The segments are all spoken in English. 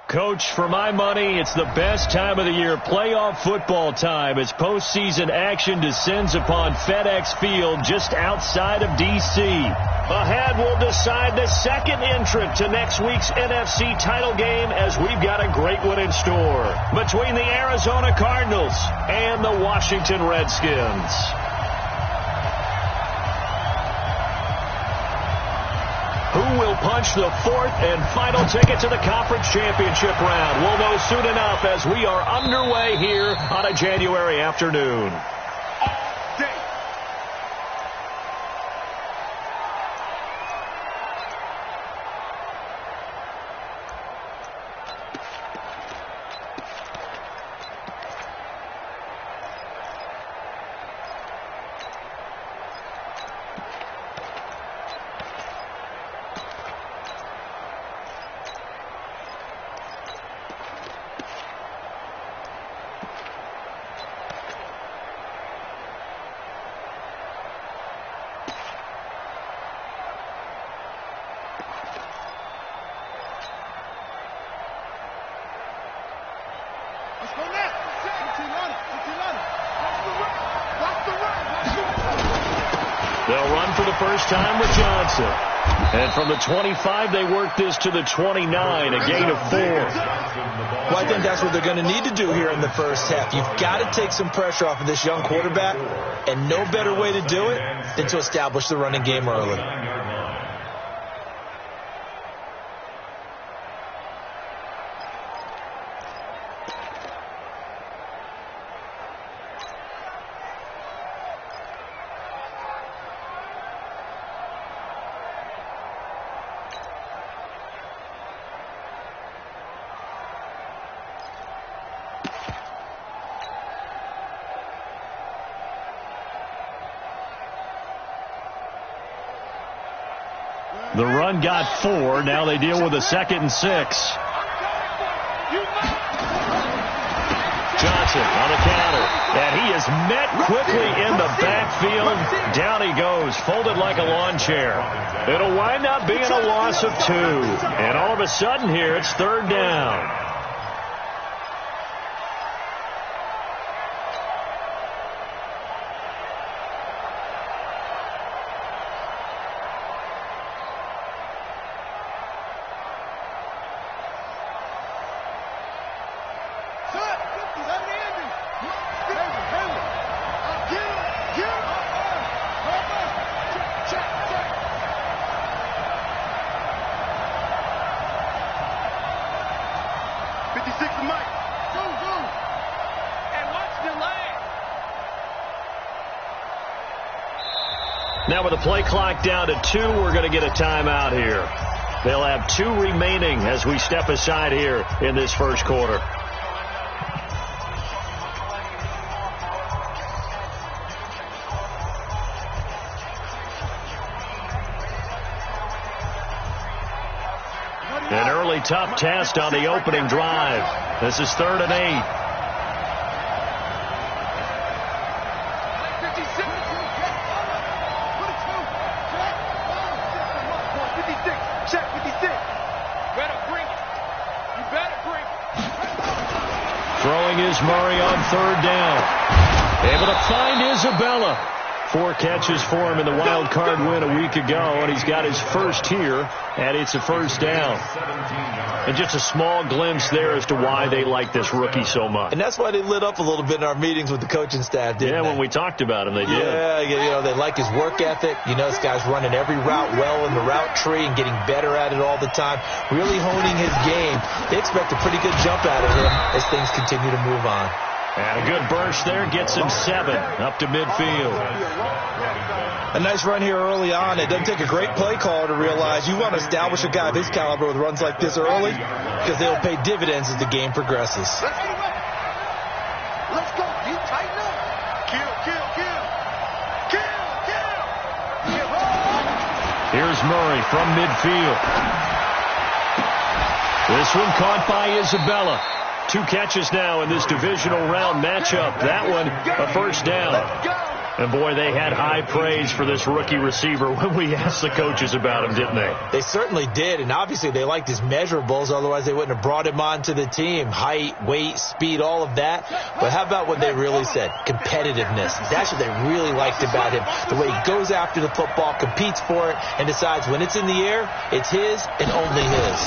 Coach, for my money, it's the best time of the year, playoff football time, as postseason action descends upon FedEx Field just outside of D.C. Ahead, we'll decide the second entrant to next week's NFC title game, as we've got a great one in store between the Arizona Cardinals and the Washington Redskins. Who will punch the fourth and final ticket to the conference championship round? We'll know soon enough as we are underway here on a January afternoon. They'll run for the first time with Johnson. And from the 25, they work this to the 29, a gain of 4. Well, I think that's what they're going to need to do here in the first half. You've got to take some pressure off of this young quarterback, and no better way to do it than to establish the running game early. The run got 4. Now they deal with a 2nd and 6. Johnson on the counter. And he is met quickly in the backfield. Down he goes, folded like a lawn chair. It'll wind up being a loss of 2. And all of a sudden here, it's 3rd down. Now with the play clock down to 2, we're going to get a timeout here. They'll have 2 remaining as we step aside here in this first quarter. An early tough test on the opening drive. This is 3rd and 8. Throwing is Murray on 3rd down. Able to find Isabella. 4 catches for him in the wild card win a week ago, and he's got his first here, and it's a 1st down. And just a small glimpse there as to why they like this rookie so much. And that's why they lit up a little bit in our meetings with the coaching staff, didn't they? Yeah, when we talked about him, they did. Yeah, you know, they like his work ethic. You know, this guy's running every route well in the route tree and getting better at it all the time, really honing his game. They expect a pretty good jump out of him as things continue to move on. And a good burst there gets him 7 up to midfield. A nice run here early on. It doesn't take a great play caller to realize you want to establish a guy of his caliber with runs like this early because they'll pay dividends as the game progresses. Let's go. You tighten up. Kill. Here's Murray from midfield. This one caught by Isabella. 2 catches now in this divisional round matchup. That one a 1st down. And, boy, they had high praise for this rookie receiver when we asked the coaches about him, didn't they? They certainly did, and obviously they liked his measurables. Otherwise, they wouldn't have brought him onto the team. Height, weight, speed, all of that. But how about what they really said? Competitiveness. That's what they really liked about him. The way he goes after the football, competes for it, and decides when it's in the air, it's his and only his.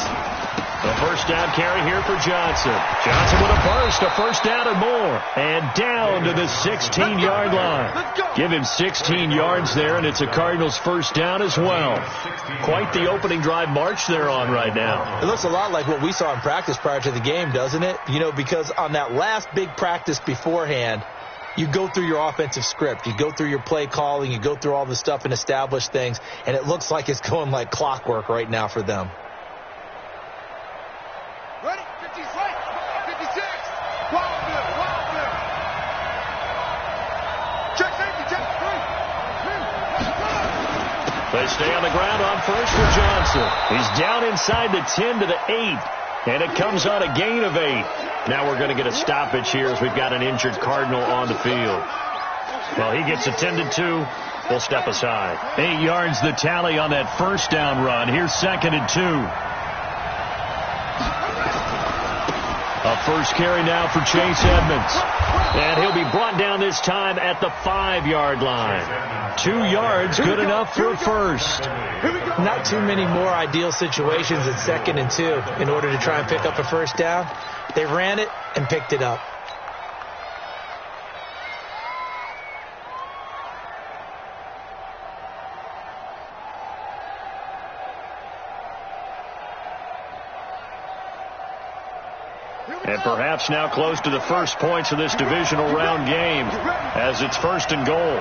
A first down carry here for Johnson. Johnson with a burst, a first down and more. And down to the 16-yard line. Give him 16 yards there, and it's a Cardinals first down as well. Quite the opening drive march they're on right now. It looks a lot like what we saw in practice prior to the game, doesn't it? You know, because on that last big practice beforehand, you go through your offensive script. You go through your play calling. You go through all the stuff and establish things. And it looks like it's going like clockwork right now for them. Ready? 56, 56. Wild bill. Check safety, check. They stay on the ground on first for Johnson. He's down inside the 10 to the 8. And it comes on a gain of 8. Now we're going to get a stoppage here as we've got an injured Cardinal on the field. Well, he gets attended to. We'll step aside. 8 yards the tally on that first down run. Here's 2nd and 2. A first carry now for Chase Edmonds. And he'll be brought down this time at the 5-yard line. 2 yards, good enough for a first. Not too many more ideal situations at 2nd and 2 in order to try and pick up a first down. They ran it and picked it up. And perhaps now close to the first points of this divisional round game as it's 1st and goal.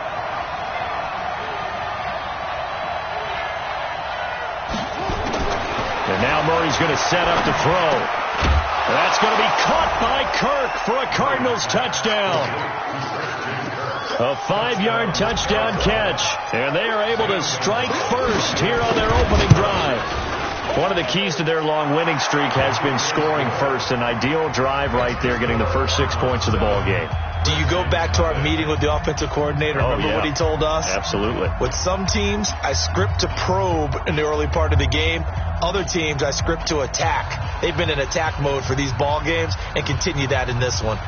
And now Murray's going to set up to throw. That's going to be caught by Kirk for a Cardinals touchdown. A 5-yard touchdown catch. And they are able to strike first here on their opening drive. One of the keys to their long winning streak has been scoring first. An ideal drive right there, getting the first 6 points of the ball game. Do you go back to our meeting with the offensive coordinator? Remember what he told us? Absolutely. With some teams, I script to probe in the early part of the game. Other teams, I script to attack. They've been in attack mode for these ball games and continue that in this one.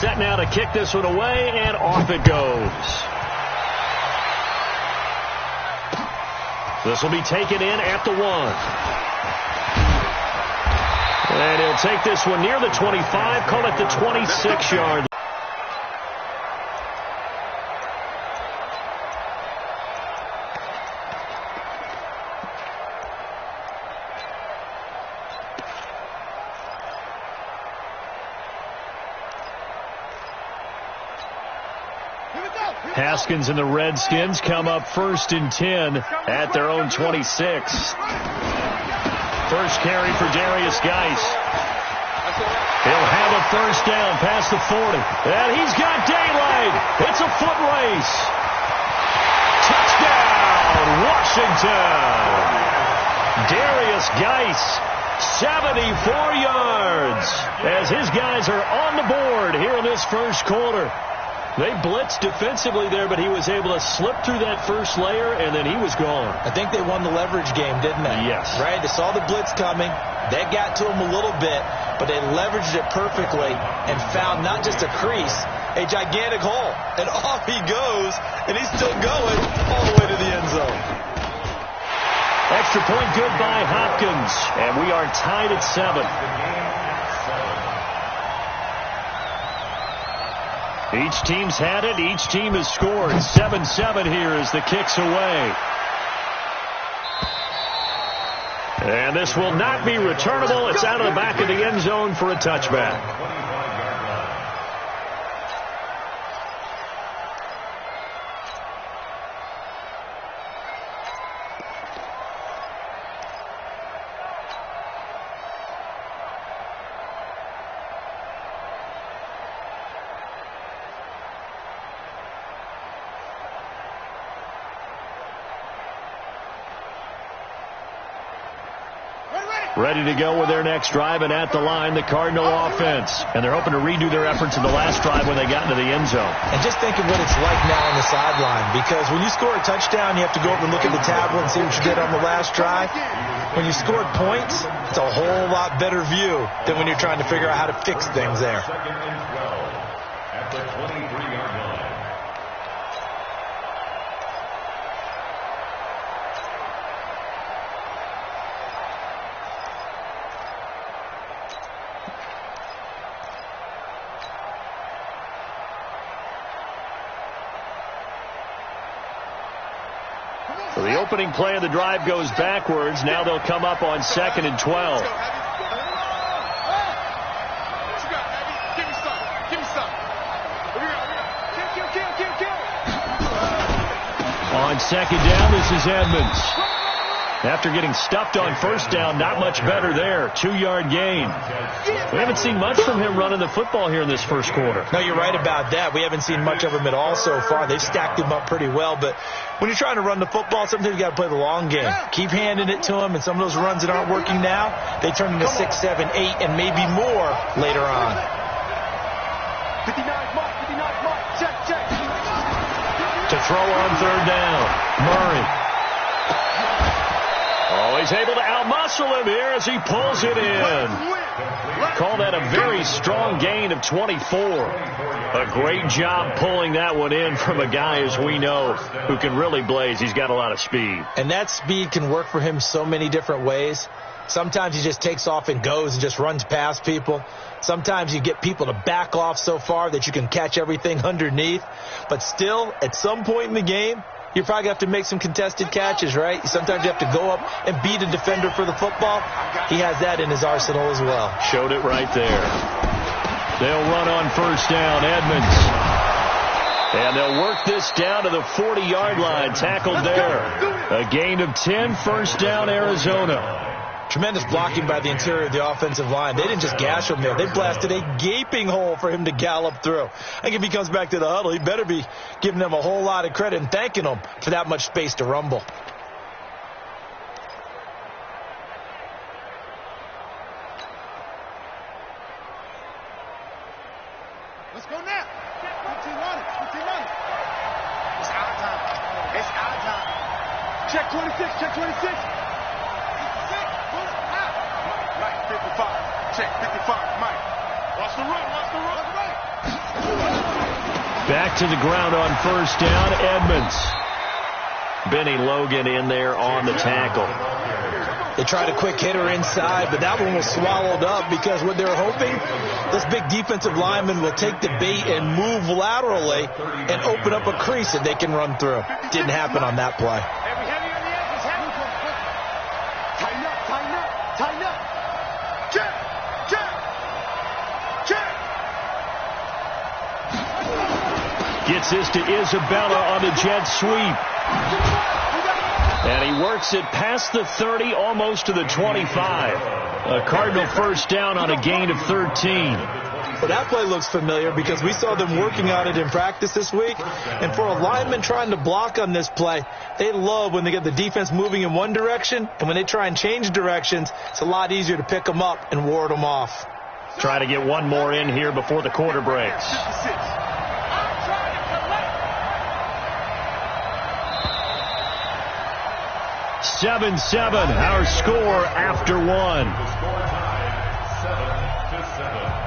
Set now to kick this one away, and off it goes. This will be taken in at the 1. And he'll take this one near the 25, call it the 26-yard. Haskins and the Redskins come up 1st and 10 at their own 26. First carry for Darius Geis. He'll have a first down past the 40. And he's got daylight. It's a foot race. Touchdown, Washington. Darius Geis, 74 yards. As his guys are on the board here in this first quarter. They blitzed defensively there, but he was able to slip through that first layer, and then he was gone. I think they won the leverage game, didn't they? Yes. Right? They saw the blitz coming. That got to him a little bit, but they leveraged it perfectly and found not just a crease, a gigantic hole. And off he goes, and he's still going all the way to the end zone. Extra point good by Hopkins, and we are tied at 7. Each team's had it. Each team has scored. 7-7 here as the kick's away. And this will not be returnable. It's out of the back of the end zone for a touchback. Ready to go with their next drive, and at the line, the Cardinal offense. And they're hoping to redo their efforts in the last drive when they got into the end zone. And just think of what it's like now on the sideline, because when you score a touchdown, you have to go up and look at the tablet and see what you did on the last drive. When you scored points, it's a whole lot better view than when you're trying to figure out how to fix things there. At the 23-yard line. So the opening play of the drive goes backwards. Now they'll come up on 2nd and 12. On 2nd down, this is Edmonds. After getting stuffed on 1st down, not much better there. 2-yard gain. We haven't seen much from him running the football here in this first quarter. No, you're right about that. We haven't seen much of him at all so far. They've stacked him up pretty well. But when you're trying to run the football, sometimes you got to play the long game. Keep handing it to him, and some of those runs that aren't working now, they turn into 6, 7, 8, and maybe more later on. 59 mark, 59 mark. Check. To throw on 3rd down, Murray. Oh, he's able to outmuscle him here as he pulls it in. Call that a very strong gain of 24. A great job pulling that one in from a guy, as we know, who can really blaze. He's got a lot of speed. And that speed can work for him so many different ways. Sometimes he just takes off and goes and just runs past people. Sometimes you get people to back off so far that you can catch everything underneath. But still, at some point in the game, you probably have to make some contested catches, right? Sometimes you have to go up and beat a defender for the football. He has that in his arsenal as well. Showed it right there. They'll run on 1st down, Edmonds. And they'll work this down to the 40-yard line, tackled there. A gain of 10, 1st down, Arizona. Tremendous blocking by the interior of the offensive line. They didn't just gash him there. They blasted a gaping hole for him to gallop through. I think if he comes back to the huddle, he better be giving them a whole lot of credit and thanking them for that much space to rumble. Let's go now. 15 running. It's our time. Check 26. Right, 55. Check 55. Mike. Watch the run. Back to the ground on 1st down, Edmonds. Benny Logan in there on the tackle. They tried a quick hitter inside, but that one was swallowed up because what they're hoping, this big defensive lineman will take the bait and move laterally and open up a crease that they can run through. Didn't happen on that play. Tighten up. Check. Gets this to Isabella on the jet sweep. And he works it past the 30, almost to the 25. A Cardinal 1st down on a gain of 13. Well, that play looks familiar because we saw them working on it in practice this week. And for a lineman trying to block on this play, they love when they get the defense moving in one direction. And when they try and change directions, it's a lot easier to pick them up and ward them off. Try to get one more in here before the quarter breaks. 7-7, our score after one. Score tied 7-7.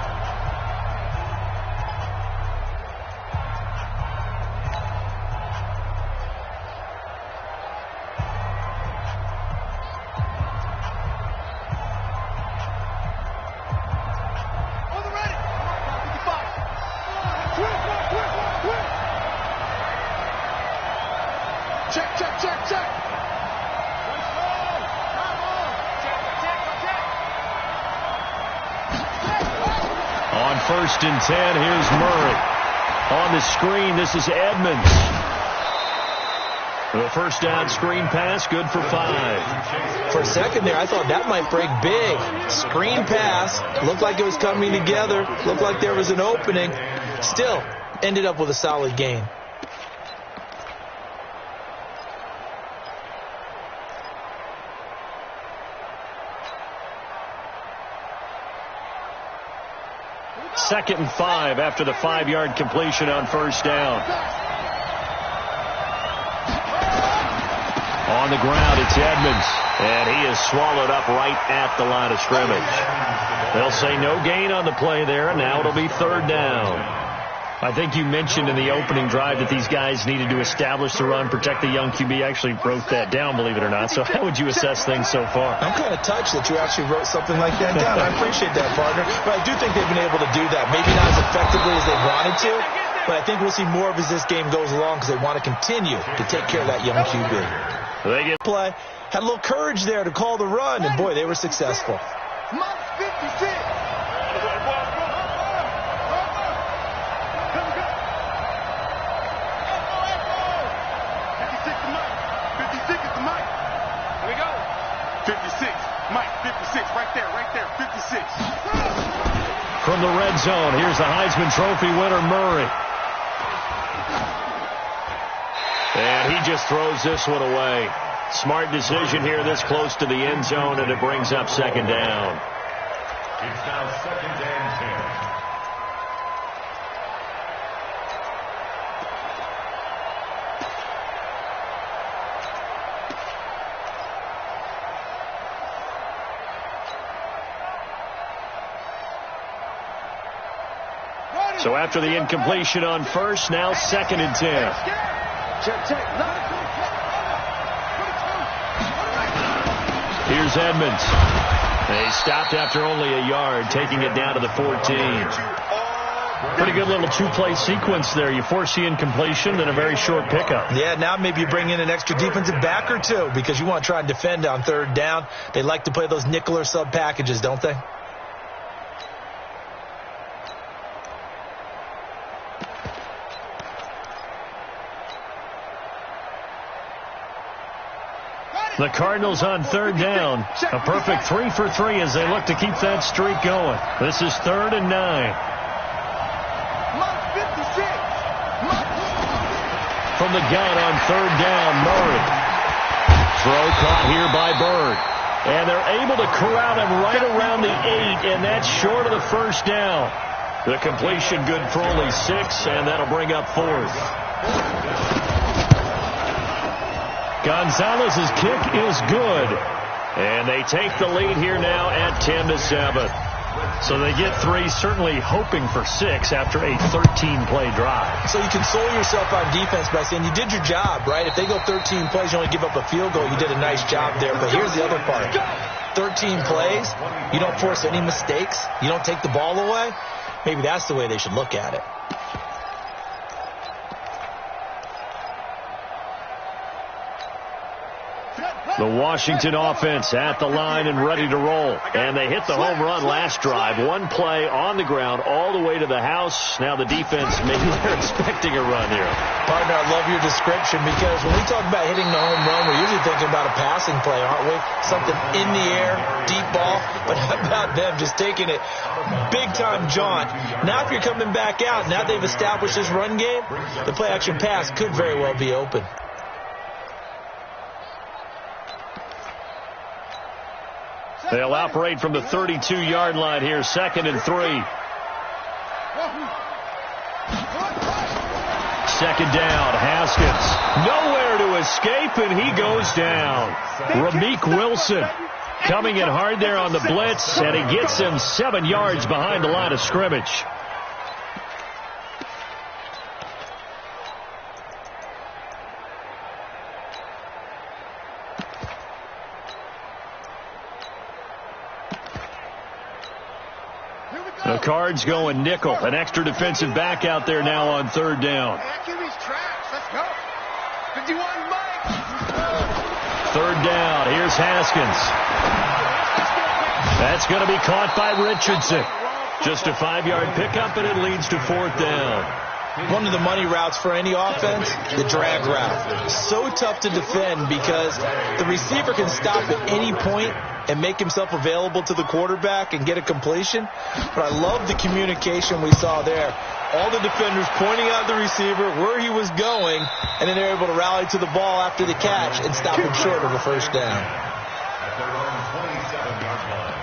On 1st and 10, here's Murray. On the screen, this is Edmonds. The 1st down screen pass, good for 5. For a second there, I thought that might break big. Screen pass, looked like it was coming together, looked like there was an opening. Still, ended up with a solid gain. 2nd and 5 after the 5-yard completion on first down. On the ground, it's Edmonds, and he is swallowed up right at the line of scrimmage. They'll say no gain on the play there, and now it'll be 3rd down. I think you mentioned in the opening drive that these guys needed to establish the run, protect the young QB. I actually wrote that down, believe it or not. So how would you assess things so far? I'm kind of touched that you actually wrote something like that down. I appreciate that, partner. But I do think they've been able to do that. Maybe not as effectively as they wanted to, but I think we'll see more of as this game goes along because they want to continue to take care of that young QB. They get play. Had a little courage there to call the run, and boy, they were successful. 56, right there, 56. From the red zone, here's the Heisman Trophy winner, Murray. And he just throws this one away. Smart decision here this close to the end zone, and it brings up 2nd down. It's now 2nd and 10. So after the incompletion on first, now 2nd and 10. Here's Edmonds. They stopped after only a yard, taking it down to the 14. Pretty good little 2-play sequence there. You force the incompletion, then a very short pickup. Yeah, now maybe you bring in an extra defensive back or two because you want to try and defend on 3rd down. They like to play those nickel or sub packages, don't they? The Cardinals on 3rd down. A perfect 3 for 3 as they look to keep that streak going. This is 3rd and 9. From the gun on 3rd down, Murray. Throw caught here by Bird. And they're able to corral him right around the 8, and that's short of the 1st down. The completion good for only 6, and that'll bring up 4th. Gonzalez's kick is good. And they take the lead here now at 10-7. So they get 3, certainly hoping for 6 after a 13-play drive. So you console yourself on defense by saying you did your job, right? If they go 13 plays, you only give up a field goal, you did a nice job there. But here's the other part. 13 plays, you don't force any mistakes, you don't take the ball away. Maybe that's the way they should look at it. The Washington offense at the line and ready to roll. And they hit the home run last drive. 1 play on the ground all the way to the house. Now the defense, maybe they're expecting a run here. Partner, I love your description because when we talk about hitting the home run, we're usually thinking about a passing play, aren't we? Something in the air, deep ball. But how about them just taking it big-time jaunt? Now if you're coming back out, now they've established this run game, the play-action pass could very well be open. They'll operate from the 32-yard line here, 2nd and 3. 2nd down, Haskins. Nowhere to escape, and he goes down. Ramik Wilson coming in hard there on the blitz, and he gets him 7 yards behind the line of scrimmage. The Cards going nickel. An extra defensive back out there now on 3rd down. Let's go. 51 Mike. 3rd down. Here's Haskins. That's going to be caught by Richardson. Just a 5-yard pickup, and it leads to 4th down. One of the money routes for any offense, the drag route. So tough to defend because the receiver can stop at any point and make himself available to the quarterback and get a completion. But I love the communication we saw there. All the defenders pointing out the receiver, where he was going, and then they're able to rally to the ball after the catch and stop him short of a 1st down. At their own 27-yard line.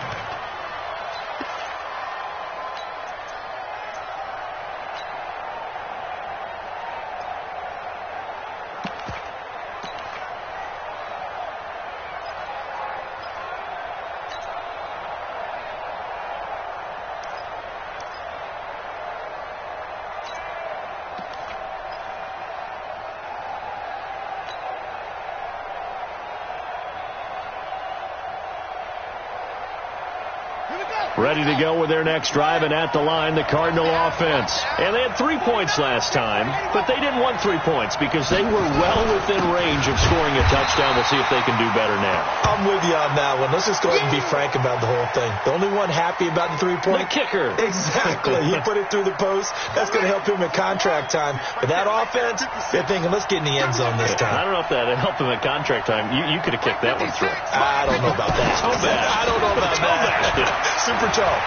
Ready to go with their next drive, and at the line, the Cardinal offense. And they had 3 points last time, but they didn't want 3 points because they were well within range of scoring a touchdown. We'll see if they can do better now. I'm with you on that one. Let's just go ahead and be frank about the whole thing. The only one happy about the 3-point. The kicker. Exactly. He put it through the post. That's going to help him at contract time. But that offense, they're thinking, let's get in the end zone this time. I don't know if that helped him at contract time. You could have kicked that one through. I don't know about that. I don't know about that. Super toe.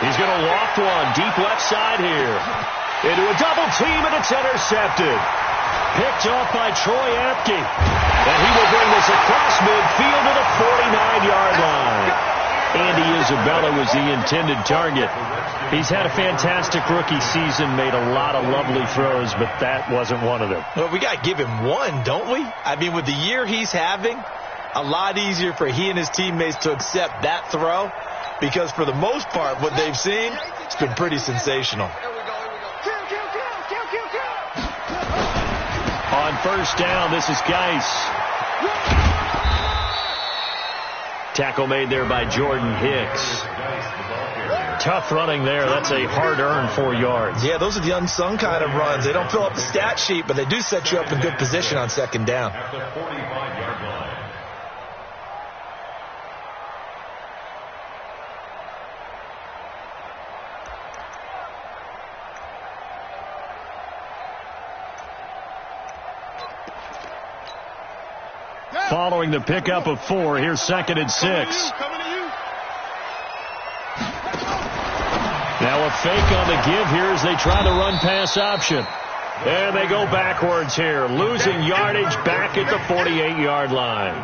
He's going to loft one deep left side here. Into a double team, and it's intercepted. Picked off by Troy Apke. And he will bring this across midfield to the 49-yard line. Andy Isabella was the intended target. He's had a fantastic rookie season, made a lot of lovely throws, but that wasn't one of them. Well, we got to give him one, don't we? I mean, with the year he's having, a lot easier for he and his teammates to accept that throw, because for the most part, what they've seen, it's been pretty sensational. On first down, this is Geis. Tackle made there by Jordan Hicks. Tough running there. That's a hard-earned 4 yards. Yeah, those are the unsung kind of runs. They don't fill up the stat sheet, but they do set you up in good position on second down. At the 45-yard line. Following the pickup of 4, here's 2nd and 6. Now a fake on the give here as they try to run pass option. And they go backwards here, losing yardage back at the 48-yard line.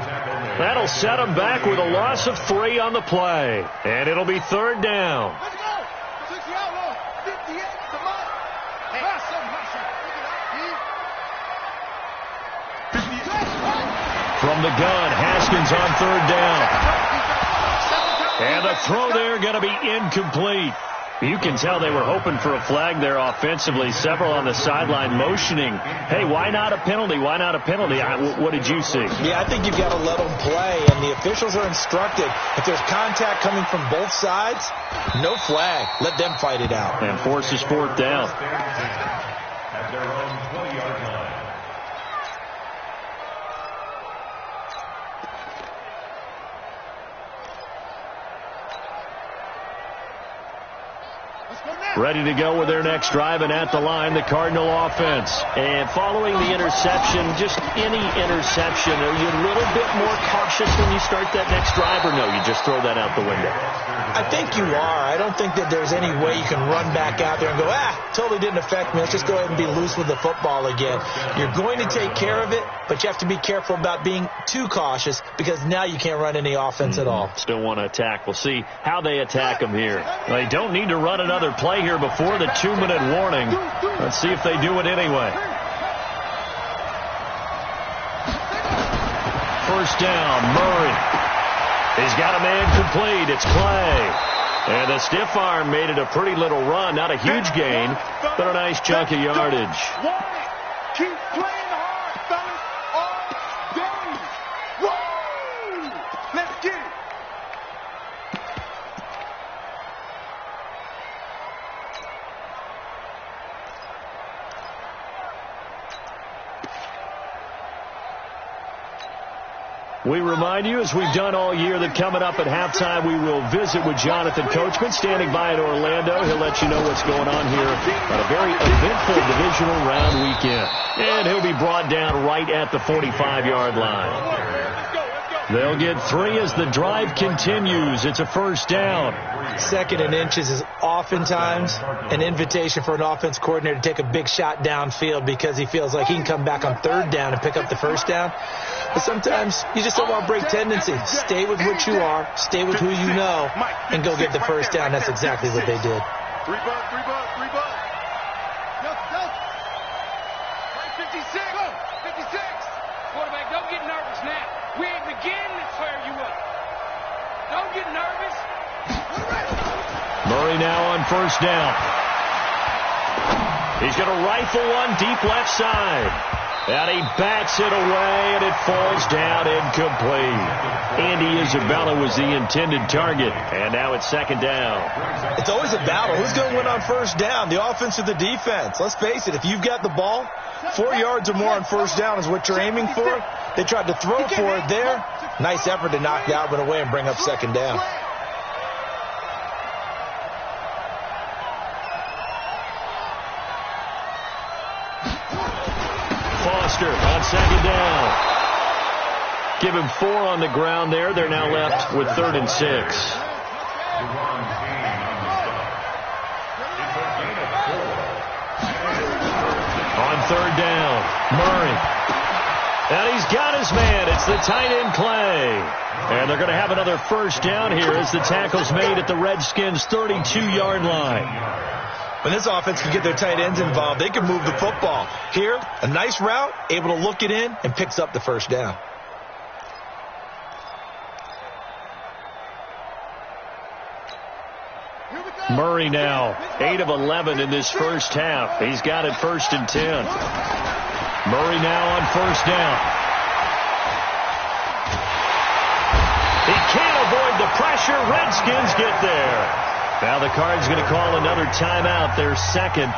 That'll set them back with a loss of 3 on the play. And it'll be 3rd down. From the gun, Haskins on 3rd down. And the throw there going to be incomplete. You can tell they were hoping for a flag there offensively. Several on the sideline motioning, hey, why not a penalty? Why not a penalty? What did you see? Yeah, I think you've got to let them play, and the officials are instructed. If there's contact coming from both sides, no flag. Let them fight it out. And forces 4th down. At their own 20-yard line. Ready to go with their next drive, and at the line, the Cardinal offense. And following the interception, just any interception, are you a little bit more cautious when you start that next drive, or no, you just throw that out the window? I think you are. I don't think that there's any way you can run back out there and go, totally didn't affect me. Let's just go ahead and be loose with the football again. You're going to take care of it, but you have to be careful about being too cautious because now you can't run any offense at all. Still want to attack. We'll see how they attack them here. They don't need to run another play here before the 2-minute warning. Let's see if they do it anyway. First down, Murray. He's got a man complete. It's Clay. And the stiff arm made it a pretty little run. Not a huge gain, but a nice chunk of yardage. Keep playing hard, fellas. All day. Woo! Let's get it. We remind you, as we've done all year, that coming up at halftime, we will visit with Jonathan Coachman, standing by in Orlando. He'll let you know what's going on here on a very eventful divisional round weekend. And he'll be brought down right at the 45-yard line. They'll get 3 as the drive continues. It's a first down. 2nd and inches is oftentimes an invitation for an offense coordinator to take a big shot downfield because he feels like he can come back on 3rd down and pick up the first down. But sometimes you just don't want to break tendency. Stay with what you are, stay with who you know, and go get the first down. That's exactly what they did. 3 bucks. 56. Quarterback, don't get nervous now. We ain't beginning to tear you up. Don't get nervous. Murray now on first down. He's going to rifle one deep left side. And he bats it away, and it falls down incomplete. Andy Isabella was the intended target, and now it's second down. It's always a battle. Who's going to win on first down, the offense or the defense? Let's face it, if you've got the ball, 4 yards or more on first down is what you're aiming for. They tried to throw for it there. Nice effort to knock that one away and bring up second down. Foster on second down. Give him 4 on the ground there. They're now left with 3rd and 6. On 3rd down, Murray. And he's got his man. It's the tight end Clay. And they're going to have another first down here as the tackle's made at the Redskins' 32-yard line. When this offense can get their tight ends involved, they can move the football. Here, a nice route, able to look it in, and picks up the first down. Murray now, 8 of 11 in this first half. He's got it 1st and 10. Murray now on first down. He can't avoid the pressure. Redskins get there. Now the Cards going to call another timeout, their second,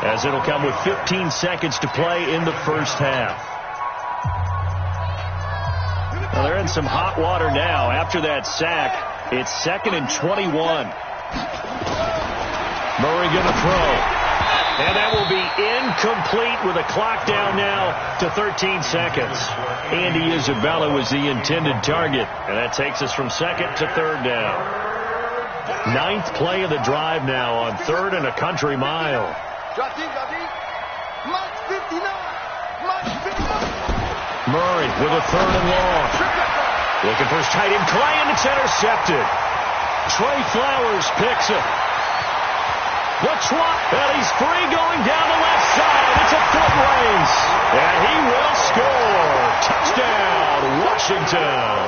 as it'll come with 15 seconds to play in the first half. Well, they're in some hot water now. After that sack, it's 2nd and 21. Murray going to throw. And that will be incomplete with a clock down now to 13 seconds. Andy Isabella was the intended target. And that takes us from 2nd to 3rd down. 9th play of the drive now on 3rd and a country mile. Murray with a 3rd and long. Looking for his tight end Clay, and it's intercepted. Trey Flowers picks it. The trot, and he's free going down the left side. It's a foot race, and he will score. Touchdown, Washington.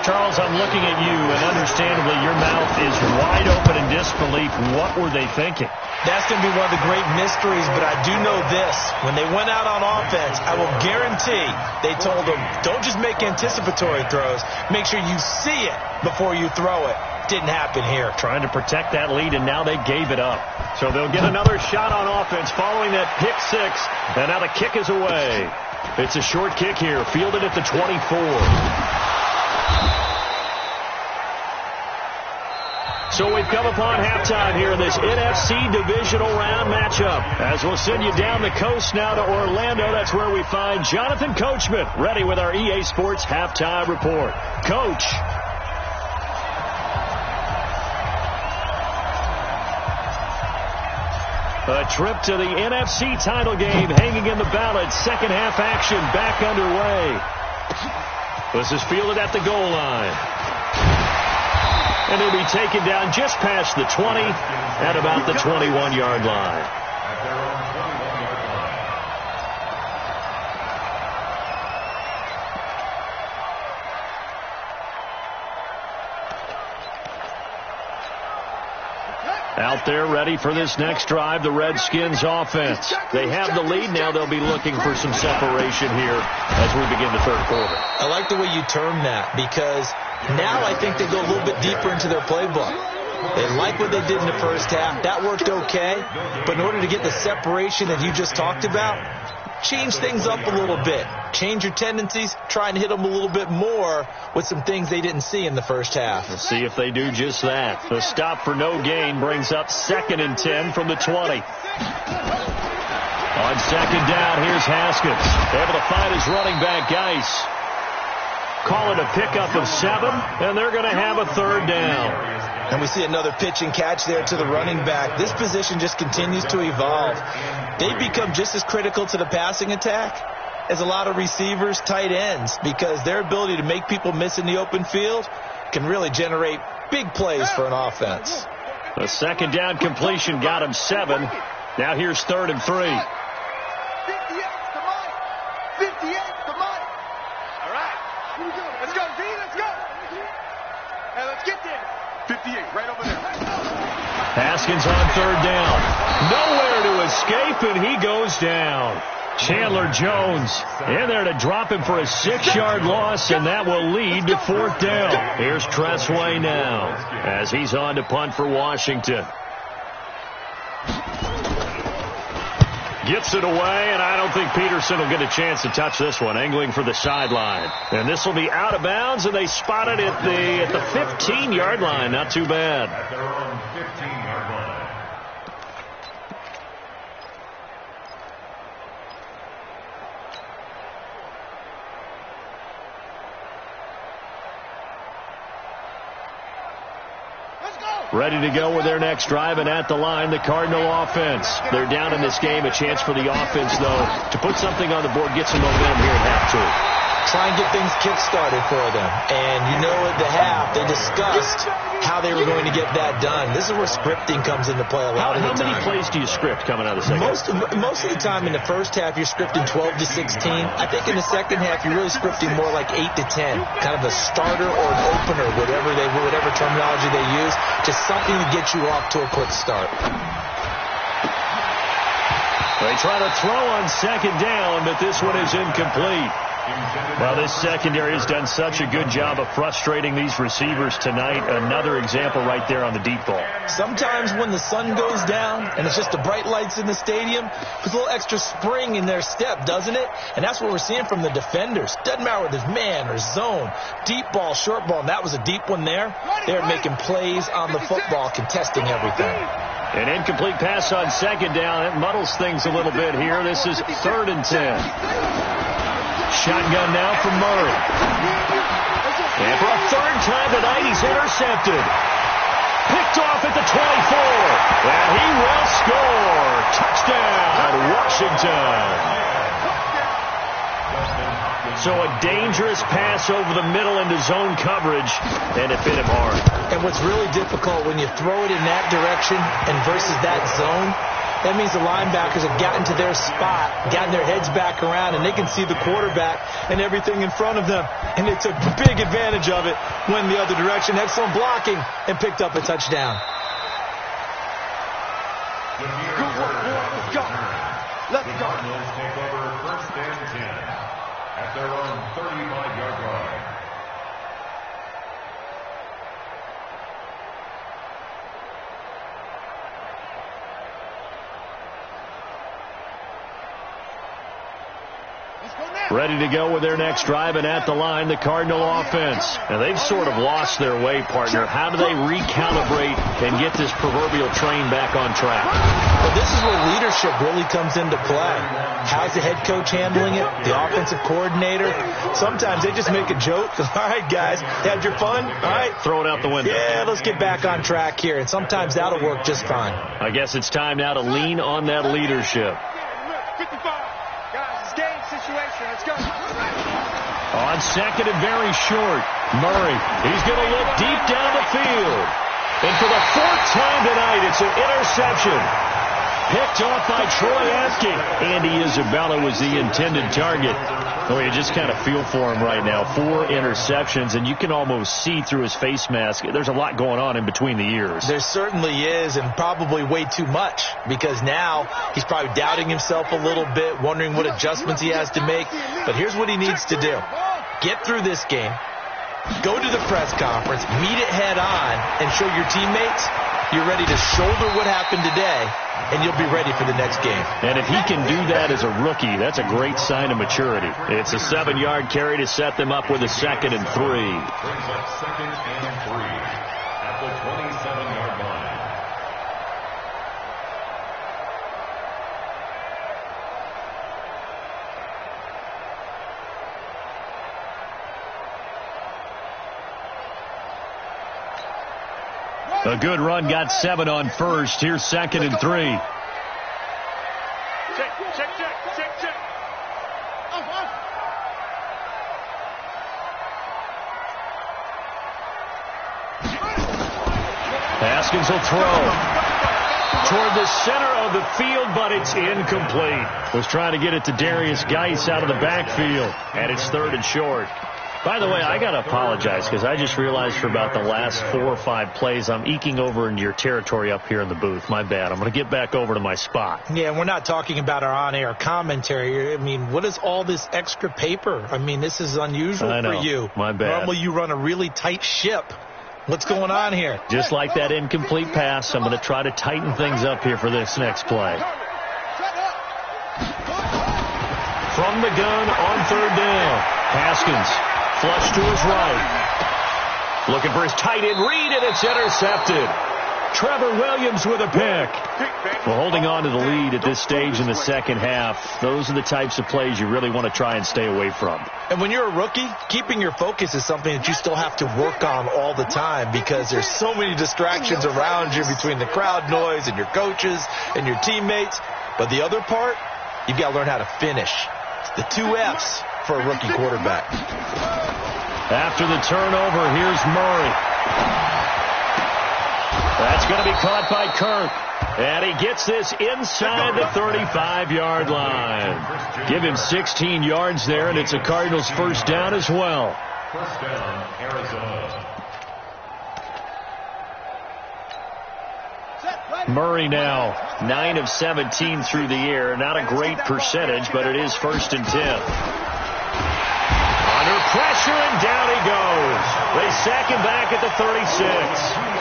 Charles, I'm looking at you, and understandably your mouth is wide open in disbelief. What were they thinking? That's going to be one of the great mysteries, but I do know this. When they went out on offense, I will guarantee they told them, don't just make anticipatory throws. Make sure you see it before you throw it. Didn't happen here. Trying to protect that lead, and now they gave it up. So they'll get another shot on offense following that pick 6, and now the kick is away. It's a short kick here, fielded at the 24. So we've come upon halftime here in this NFC Divisional Round matchup. As we'll send you down the coast now to Orlando, that's where we find Jonathan Coachman, ready with our EA Sports Halftime Report. Coach. A trip to the NFC title game hanging in the balance. Second half action back underway. This is fielded at the goal line. And he'll be taken down just past the 20 at about the 21-yard line. Out there ready for this next drive, the Redskins offense. They have the lead. Now they'll be looking for some separation here as we begin the third quarter. I like the way you term that, because now I think they go a little bit deeper into their playbook. They like what they did in the first half. That worked okay. But in order to get the separation that you just talked about, change things up a little bit. Change your tendencies. Try and hit them a little bit more with some things they didn't see in the first half. We'll see if they do just that. The stop for no gain brings up 2nd and 10 from the 20. On second down, here's Haskins. Able to find his running back, Geis. Call it a pickup of 7, and they're going to have a third down. And we see another pitch and catch there to the running back. This position just continues to evolve. They become just as critical to the passing attack as a lot of receivers, tight ends, because their ability to make people miss in the open field can really generate big plays for an offense. The second down completion got him 7. Now here's 3rd and 3. 58 to Mike. 58 to Mike. All right. Let's go, Z. Let's go. Hey, let's get there. 58, right over there. Haskins on third down. Nowhere to escape, and he goes down. Chandler Jones in there to drop him for a 6-yard loss, and that will lead to fourth down. Here's Tressway now as he's on to punt for Washington. Gets it away, and I don't think Peterson will get a chance to touch this one. Angling for the sideline. And this will be out of bounds, and they spot it at the 15-yard line. Not too bad. At their own 15-yard line. Ready to go with their next drive, and at the line, the Cardinal offense. They're down in this game. A chance for the offense, though, to put something on the board, get some momentum here at half two. Try and get things kick-started for them. And you know at the half, they discussed how they were going to get that done. This is where scripting comes into play a lot of the time. How many plays do you script coming out of the second half? Most of the time in the first half, you're scripting 12 to 16. I think in the second half, you're really scripting more like 8 to 10. Kind of a starter or an opener, whatever terminology they use. Just something to get you off to a quick start. They try to throw on second down, but this one is incomplete. Well, this secondary has done such a good job of frustrating these receivers tonight. Another example right there on the deep ball. Sometimes when the sun goes down and it's just the bright lights in the stadium, there's a little extra spring in their step, doesn't it? And that's what we're seeing from the defenders. Doesn't matter whether it's man or zone, deep ball, short ball, and that was a deep one there. They're making plays on the football, contesting everything. An incomplete pass on second down. It muddles things a little bit here. This is 3rd and 10. Shotgun now from Murray. And for a third time tonight, he's intercepted. Picked off at the 24. And he will score. Touchdown, Washington. So a dangerous pass over the middle into zone coverage, and it bit him hard. And what's really difficult when you throw it in that direction and versus that zone, that means the linebackers have gotten to their spot, gotten their heads back around, and they can see the quarterback and everything in front of them. And they took big advantage of it, went the other direction, excellent blocking, and picked up a touchdown. Good work, boy. Let's go. Let's go. Cardinals take over 1st and 10 at their own 35-yard line. Ready to go with their next drive, and at the line, the Cardinal offense. Now, they've sort of lost their way, partner. How do they recalibrate and get this proverbial train back on track? Well, this is where leadership really comes into play. How's the head coach handling it? The offensive coordinator? Sometimes they just make a joke. All right, guys, had your fun? All right. Throw it out the window. Yeah, let's get back on track here. And sometimes that'll work just fine. I guess it's time now to lean on that leadership. 55. Guys, it's game situation. Let's go. On second and very short, Murray. He's going to look deep down the field. And for the 4th time tonight, it's an interception. Picked off by Troy Apke. Andy Isabella was the intended target. Oh, you just kind of feel for him right now. 4 interceptions, and you can almost see through his face mask. There's a lot going on in between the ears. There certainly is, and probably way too much, because now he's probably doubting himself a little bit, wondering what adjustments he has to make. But here's what he needs to do. Get through this game, go to the press conference, meet it head on, and show your teammates you're ready to shoulder what happened today, and you'll be ready for the next game. And if he can do that as a rookie, that's a great sign of maturity. It's a 7-yard carry to set them up with a 2nd and 3. Brings up 2nd and 3 at the 27-yard line. A good run got 7 on first. Here's 2nd and 3. Check. Haskins will throw toward the center of the field, but it's incomplete. Was trying to get it to Darius Geis out of the backfield, and it's 3rd and short. By the way, I got to apologize because I just realized for about the last 4 or 5 plays, I'm eking over into your territory up here in the booth. My bad. I'm going to get back over to my spot. Yeah, and we're not talking about our on-air commentary. I mean, what is all this extra paper? I mean, this is unusual for you. My bad. Normally you run a really tight ship. What's going on here? Just like that incomplete pass, I'm going to try to tighten things up here for this next play. From the gun on third down, Haskins. Flush to his right. Looking for his tight end read, and it's intercepted. Trevor Williams with a pick. Well, holding on to the lead at this stage in the second half, those are the types of plays you really want to try and stay away from. And when you're a rookie, keeping your focus is something that you still have to work on all the time because there's so many distractions around you between the crowd noise and your coaches and your teammates. But the other part, you've got to learn how to finish. The 2 F's for a rookie quarterback. After the turnover, here's Murray. That's going to be caught by Kirk. And he gets this inside the 35-yard line. Give him 16 yards there, and it's a Cardinals first down as well. First down, Arizona. Murray now 9 of 17 through the air. Not a great percentage, but it is 1st and 10. Under pressure, and down he goes. They sack him back at the 36.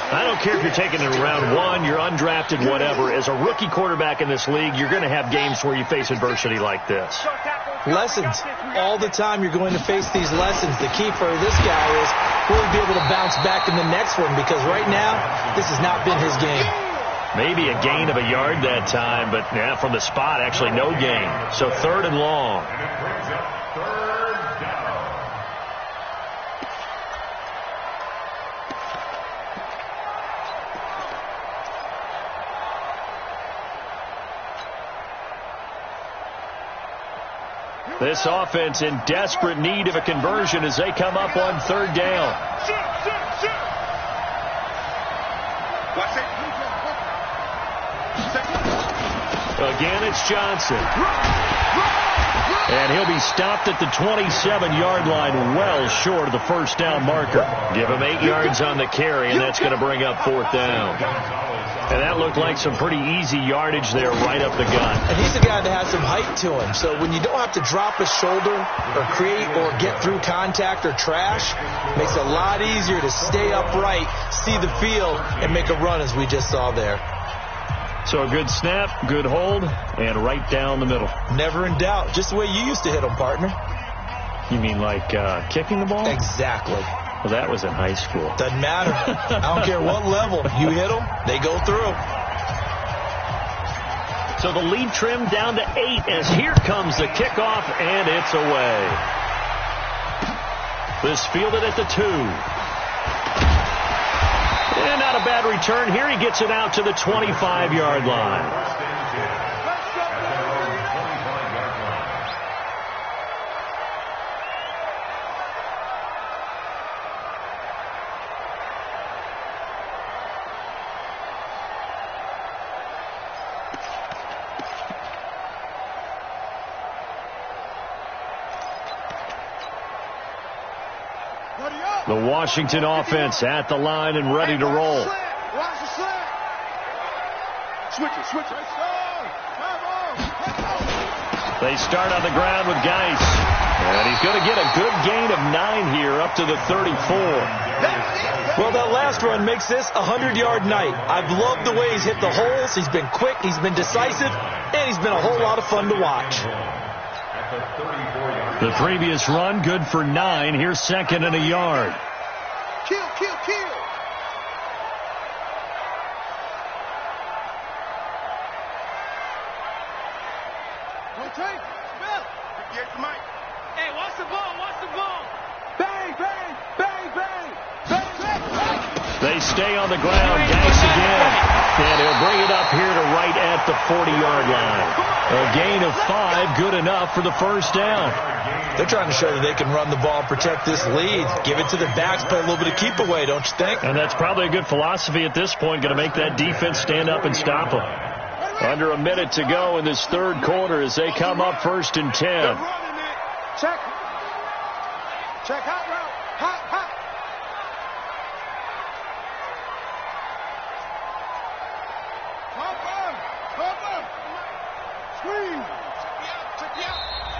I don't care if you're taking it in round 1, you're undrafted, whatever. As a rookie quarterback in this league, you're going to have games where you face adversity like this. Lessons. All the time you're going to face these lessons. The key for this guy is will he be able to bounce back in the next one, because right now, this has not been his game. Maybe a gain of a yard that time, but yeah, from the spot, actually no gain. So 3rd and long. And it brings up 3rd down. This offense in desperate need of a conversion as they come up on 3rd down. Again, it's Johnson. And he'll be stopped at the 27-yard line, well short of the first down marker. Give him 8 yards on the carry, and that's going to bring up 4th down. And that looked like some pretty easy yardage there right up the gut. And he's a guy that has some height to him. So when you don't have to drop a shoulder or create or get through contact or trash, it makes it a lot easier to stay upright, see the field, and make a run as we just saw there. So a good snap, good hold, and right down the middle. Never in doubt. Just the way you used to hit them, partner. You mean like kicking the ball? Exactly. Well, that was in high school. Doesn't matter. I don't care what level. You hit them, they go through. So the lead trimmed down to 8 as here comes the kickoff, and it's away. This fielded at the 2. And not a bad return. Here he gets it out to the 25-yard line. The Washington offense at the line and ready to roll. Watch the slant. Switch it. They start on the ground with Geis. And he's going to get a good gain of 9 here up to the 34. Well, that last run makes this a 100-yard night. I've loved the way he's hit the holes. He's been quick, he's been decisive, and he's been a whole lot of fun to watch. The previous run, good for 9. Here's 2nd and a yard. Kill. Don't take. Bill. Get the mic. Hey, watch the ball. Bang. They stay on the ground. Geis again. And he'll bring it up here to right at the 40-yard line. A gain of 5, good enough for the first down. They're trying to show that they can run the ball and protect this lead. Give it to the backs, play a little bit of keep away, don't you think? And that's probably a good philosophy at this point, going to make that defense stand up and stop them. Under a minute to go in this 3rd quarter as they come up 1st and 10. Check. Check hot route. Hot, hot.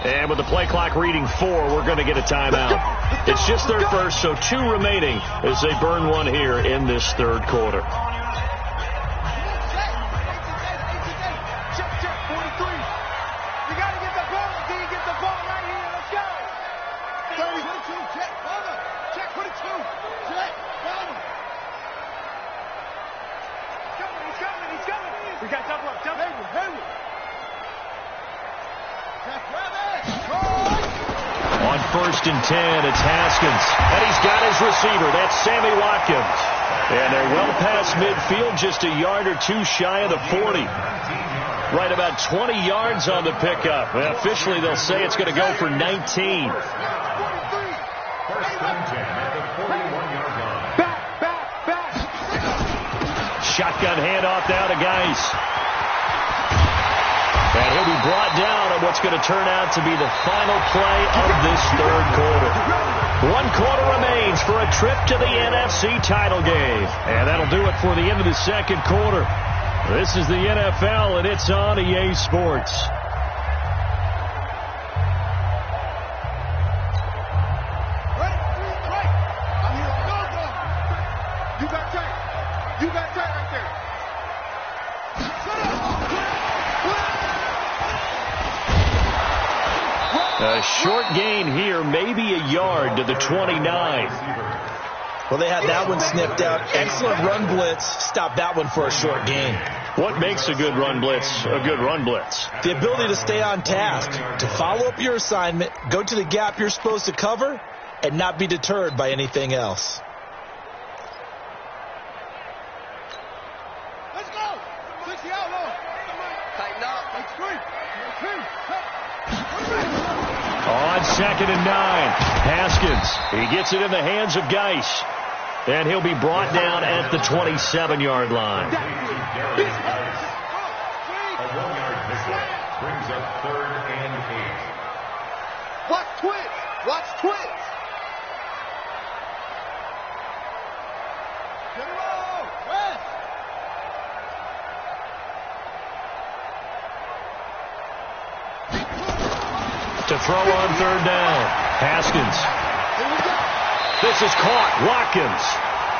And with the play clock reading 4, we're going to get a timeout. It's just their first, so 2 remaining as they burn one here in this third quarter. On 1st and 10, it's Haskins. And he's got his receiver. That's Sammy Watkins. And they're well past midfield, just a yard or 2 shy of the 40. Right about 20 yards on the pickup. And officially, they'll say it's going to go for 19. 1st and 10 at the 41-yard line. Back. Shotgun handoff now to Geis. And he'll be brought down on what's going to turn out to be the final play of this third quarter. 1 quarter remains for a trip to the NFC title game. And that'll do it for the end of the second quarter. This is the NFL, and it's on EA Sports. You got tight right there. A short gain here, maybe a yard to the 29. Well, they had that one sniffed out. Excellent run blitz. Stopped that one for a short gain. What makes a good run blitz a good run blitz? The ability to stay on task, to follow up your assignment, go to the gap you're supposed to cover, and not be deterred by anything else. Let's go. 60 out low. Tighten up. That's 3. On 2nd and 9, Haskins. He gets it in the hands of Geis. And he'll be brought down at the 27-yard line. A 1-yard pickup brings up 3rd and 8. Watch twins. Watch twins. Get it all. Rest. To throw on 3rd down, Haskins. This is caught. Watkins.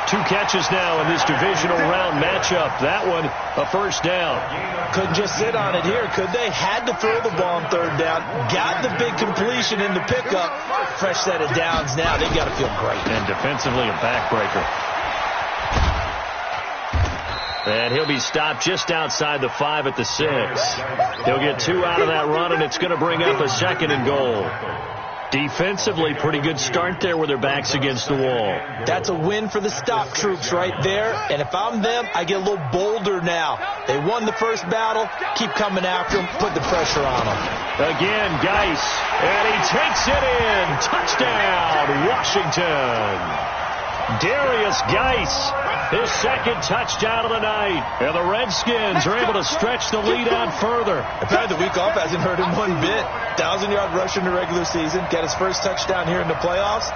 2 catches now in this divisional round matchup. That one, a 1st down. Couldn't just sit on it here, could they? Had to throw the ball on 3rd down. Got the big completion in the pickup. Fresh set of downs now. They got to feel great. And defensively, a backbreaker. And he'll be stopped just outside the 5 at the 6. He'll get 2 out of that run, and it's going to bring up a 2nd and goal. Defensively, pretty good start there with their backs against the wall. That's a win for the stop troops right there. And if I'm them, I get a little bolder now. They won the first battle. Keep coming after them. Put the pressure on them. Again, Geis. And he takes it in. Touchdown, Washington. Darius Geis, his 2nd touchdown of the night. And the Redskins are able to stretch the lead out further. Apparently the week off hasn't hurt him one bit. 1,000-yard rush in the regular season. Got his first touchdown here in the playoffs.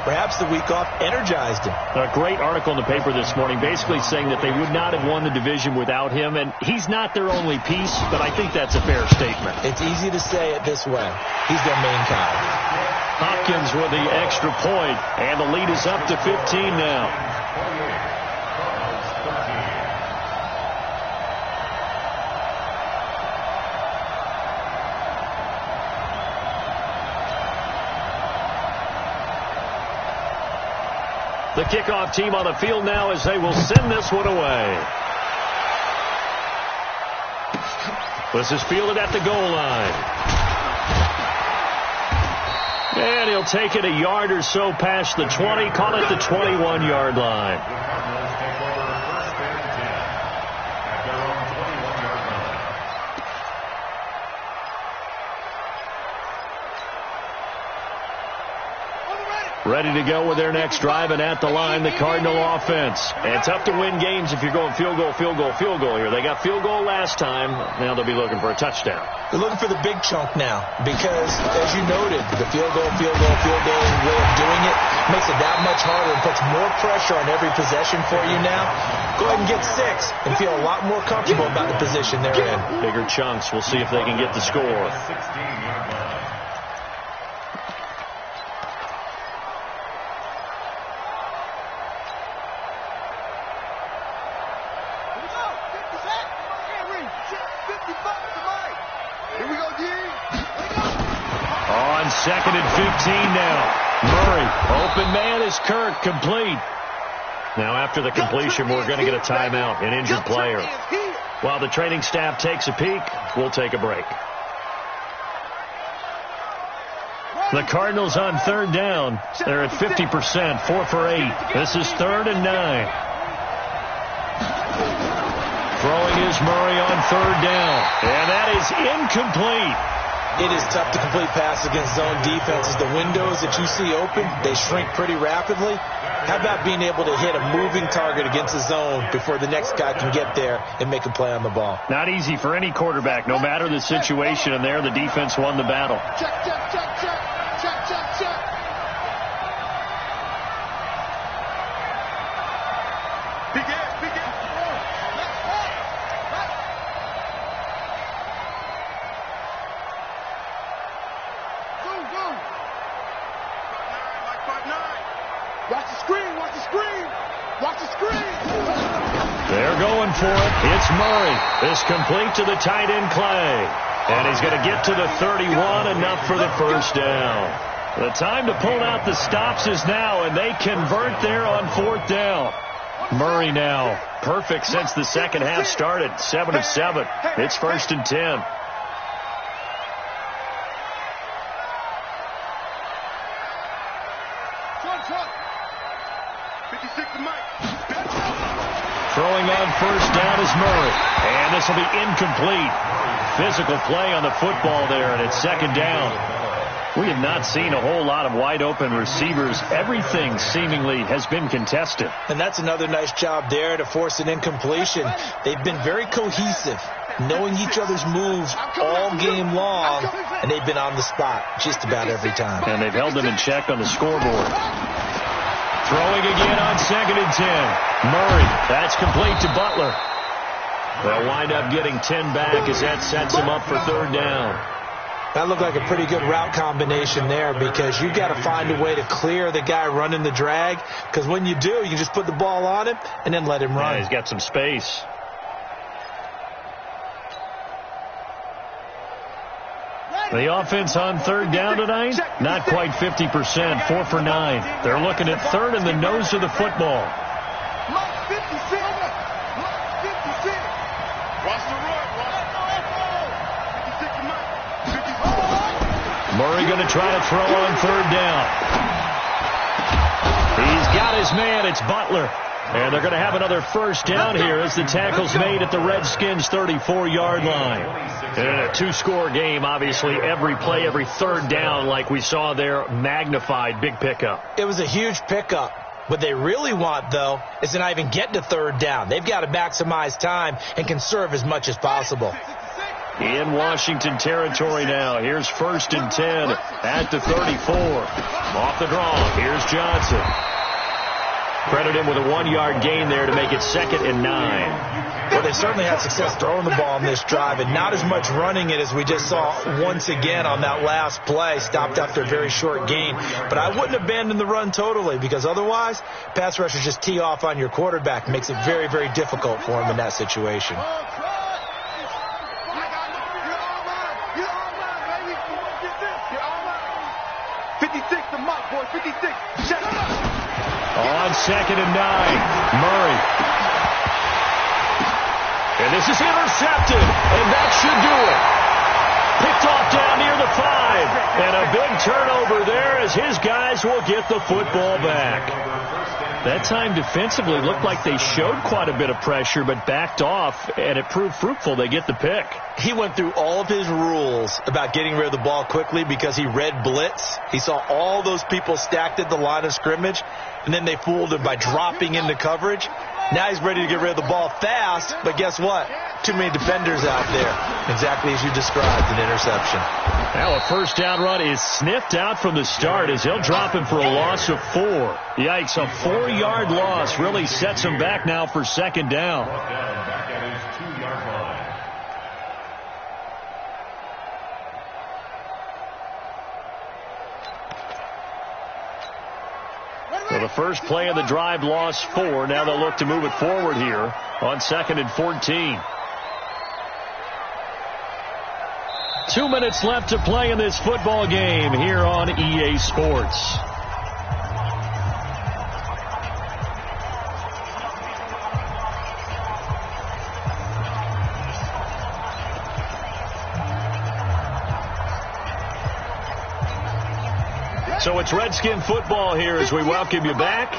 Perhaps the week off energized him. A great article in the paper this morning basically saying that they would not have won the division without him. And he's not their only piece, but I think that's a fair statement. It's easy to say it this way. He's their main guy. Hopkins with the extra point, and the lead is up to 15 now. The kickoff team on the field now as they will send this one away. This is fielded at the goal line. And he'll take it a yard or so past the 20, call it the 21-yard line. The Cardinals take over 1st and 10 at their own 21-yard line. On the ready. Ready to go with their next drive, and at the line, the Cardinal offense. And it's tough to win games if you're going field goal, field goal, field goal here. They got field goal last time. Now they'll be looking for a touchdown. They're looking for the big chunk now because, as you noted, the field goal way of doing it makes it that much harder and puts more pressure on every possession for you now. Go ahead and get 6 and feel a lot more comfortable about the position they're in. Bigger chunks. We'll see if they can get the score. On 2nd and 15 now. Murray, open man is Kirk, complete. Now after the completion, we're going to get a timeout, an injured player. While the training staff takes a peek, we'll take a break. The Cardinals on 3rd down. They're at 50%, 4 for 8. This is 3rd and 9. Throwing is Murray on 3rd down. And that is incomplete. It is tough to complete passes against zone defenses. The windows that you see open, they shrink pretty rapidly. How about being able to hit a moving target against the zone before the next guy can get there and make a play on the ball? Not easy for any quarterback, no matter the situation. And there, the defense won the battle. Check, check, check, check. Check, check, check. Big ass, big ass. Watch the screen, watch the screen, watch the screen. They're going for it. It's Murray. This complete to the tight end Clay. And he's going to get to the 31, enough for the first down. The time to pull out the stops is now, and they convert there on 4th down. Murray now, perfect since the second half started, 7 of 7. It's 1st and 10. Throwing on 1st down is Murray. And this will be incomplete. Physical play on the football there, and it's 2nd down. We have not seen a whole lot of wide-open receivers. Everything seemingly has been contested. And that's another nice job there to force an incompletion. They've been very cohesive, knowing each other's moves all game long, and they've been on the spot just about every time. And they've held them in check on the scoreboard. Throwing again on 2nd and 10. Murray, that's complete to Butler. They'll wind up getting 10 back as that sets them up for 3rd down. That looked like a pretty good route combination there because you've got to find a way to clear the guy running the drag, because when you do, you can just put the ball on him and then let him run. Yeah, he's got some space. The offense on 3rd down tonight, not quite 50%, 4 for 9. They're looking at 3rd in the nose of the football. Murray going to try to throw on 3rd down. He's got his man. It's Butler. And they're going to have another first down here as the tackle's made at the Redskins' 34-yard line. In a 2-score game, obviously, every play, every 3rd down, like we saw there, magnified, big pickup. It was a huge pickup. What they really want, though, is to not even get to 3rd down. They've got to maximize time and conserve as much as possible. In Washington territory now. Here's 1st and 10 at the 34. Off the draw. Here's Johnson. Credit him with a 1-yard gain there to make it 2nd and 9. Well, they certainly had success throwing the ball on this drive, and not as much running it as we just saw once again on that last play. Stopped after a very short gain. But I wouldn't abandon the run totally, because otherwise, pass rushers just tee off on your quarterback. Makes it very, very difficult for him in that situation. On 2nd and 9, Murray. And this is intercepted, and that should do it. Picked off down near the 5. And a big turnover there as his guys will get the football back. That time defensively looked like they showed quite a bit of pressure but backed off, and it proved fruitful. They get the pick. He went through all of his rules about getting rid of the ball quickly because he read blitz. He saw all those people stacked at the line of scrimmage, and then they fooled him by dropping into coverage. Now he's ready to get rid of the ball fast, but guess what? Too many defenders out there. Exactly as you described, an interception. Now a first down run is sniffed out from the start as he'll drop him for a loss of 4. Yikes, a 4-yard loss really sets him back now for second down. Back at his 2-yard line. So the first play of the drive lost 4. Now they'll look to move it forward here on 2nd and 14. 2 minutes left to play in this football game here on EA Sports. So it's Redskin football here as we welcome you back.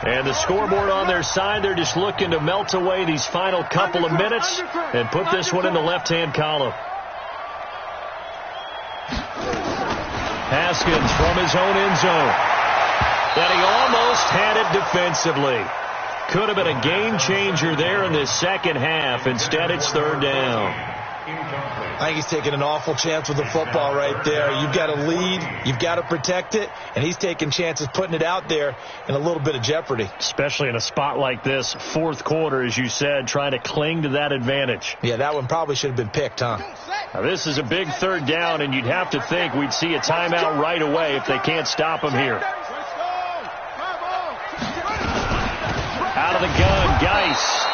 And the scoreboard on their side, they're just looking to melt away these final couple of minutes and put this one in the left-hand column. Haskins from his own end zone. And he almost had it defensively. Could have been a game changer there in this second half. Instead, it's third down. I think he's taking an awful chance with the football right there. You've got to lead. You've got to protect it. And he's taking chances putting it out there in a little bit of jeopardy. Especially in a spot like this, fourth quarter, as you said, trying to cling to that advantage. Yeah, that one probably should have been picked, huh? Now, this is a big third down, and you'd have to think we'd see a timeout right away if they can't stop him here. Out of the gun, Geis.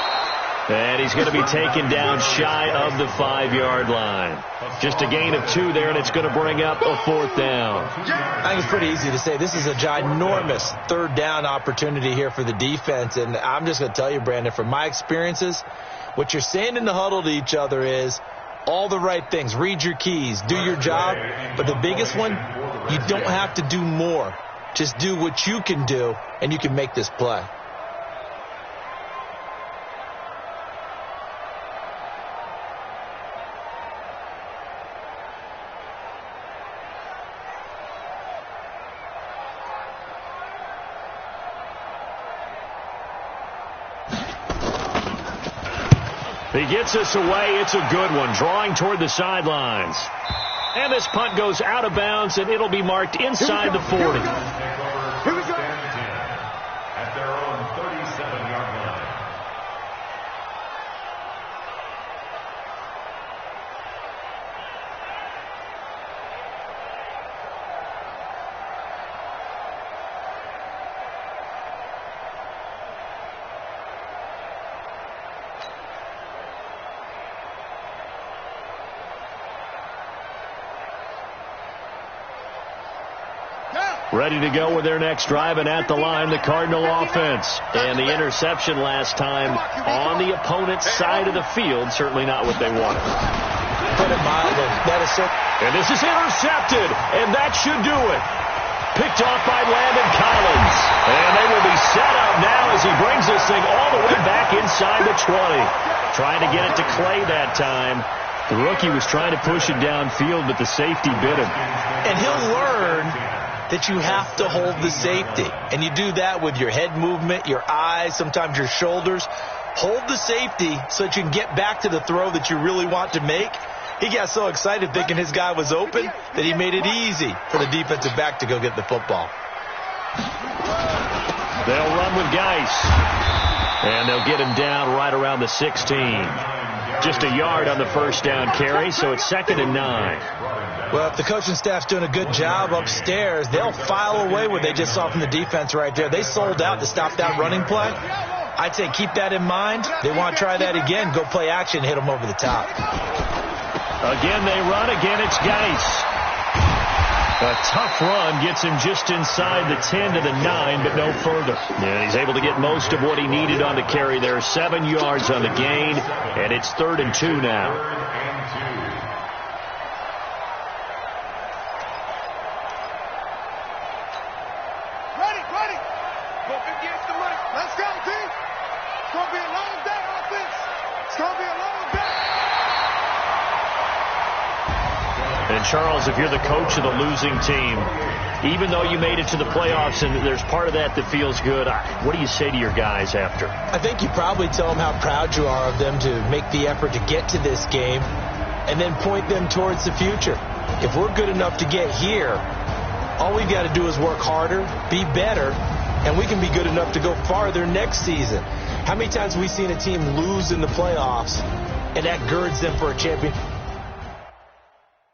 And he's going to be taken down shy of the 5-yard line. Just a gain of 2 there, and it's going to bring up a fourth down. I think it's pretty easy to say this is a ginormous third down opportunity here for the defense. And I'm just going to tell you, Brandon, from my experiences, what you're saying in the huddle to each other is all the right things. Read your keys. Do your job. But the biggest one, you don't have to do more. Just do what you can do, and you can make this play. He gets us away. It's a good one. Drawing toward the sidelines. And this punt goes out of bounds, and it'll be marked inside the 40. Here we go. At their own 37-yard line. Ready to go with their next drive, and at the line, the Cardinal offense. And the interception last time on the opponent's side of the field, certainly not what they wanted. Put it mildly. That is so. And this is intercepted, and that should do it. Picked off by Landon Collins. And they will be set up now as he brings this thing all the way back inside the 20. Trying to get it to Clay that time. The rookie was trying to push it downfield, but the safety bit him. And he'll learn that you have to hold the safety. And you do that with your head movement, your eyes, sometimes your shoulders. Hold the safety so that you can get back to the throw that you really want to make. He got so excited thinking his guy was open that he made it easy for the defensive back to go get the football. They'll run with Geis. And they'll get him down right around the 16. Just a yard on the first down carry, so it's 2nd and 9. Well, if the coaching staff's doing a good job upstairs, they'll file away what they just saw from the defense right there. They sold out to stop that running play. I'd say keep that in mind. They want to try that again. Go play action, hit them over the top. Again, they run. Again, it's Geis. A tough run gets him just inside the 10 to the 9, but no further. And he's able to get most of what he needed on the carry there. 7 yards on the gain, and it's 3rd and 2 now. Go up against the mic. Let's go, T. It's going to be a long day, offense. It's going to be a long day. And Charles, if you're the coach of the losing team, even though you made it to the playoffs and there's part of that feels good, what do you say to your guys after? I think you probably tell them how proud you are of them to make the effort to get to this game and then point them towards the future. If we're good enough to get here, all we've got to do is work harder, be better, and we can be good enough to go farther next season. How many times have we seen a team lose in the playoffs and that girds them for a championship?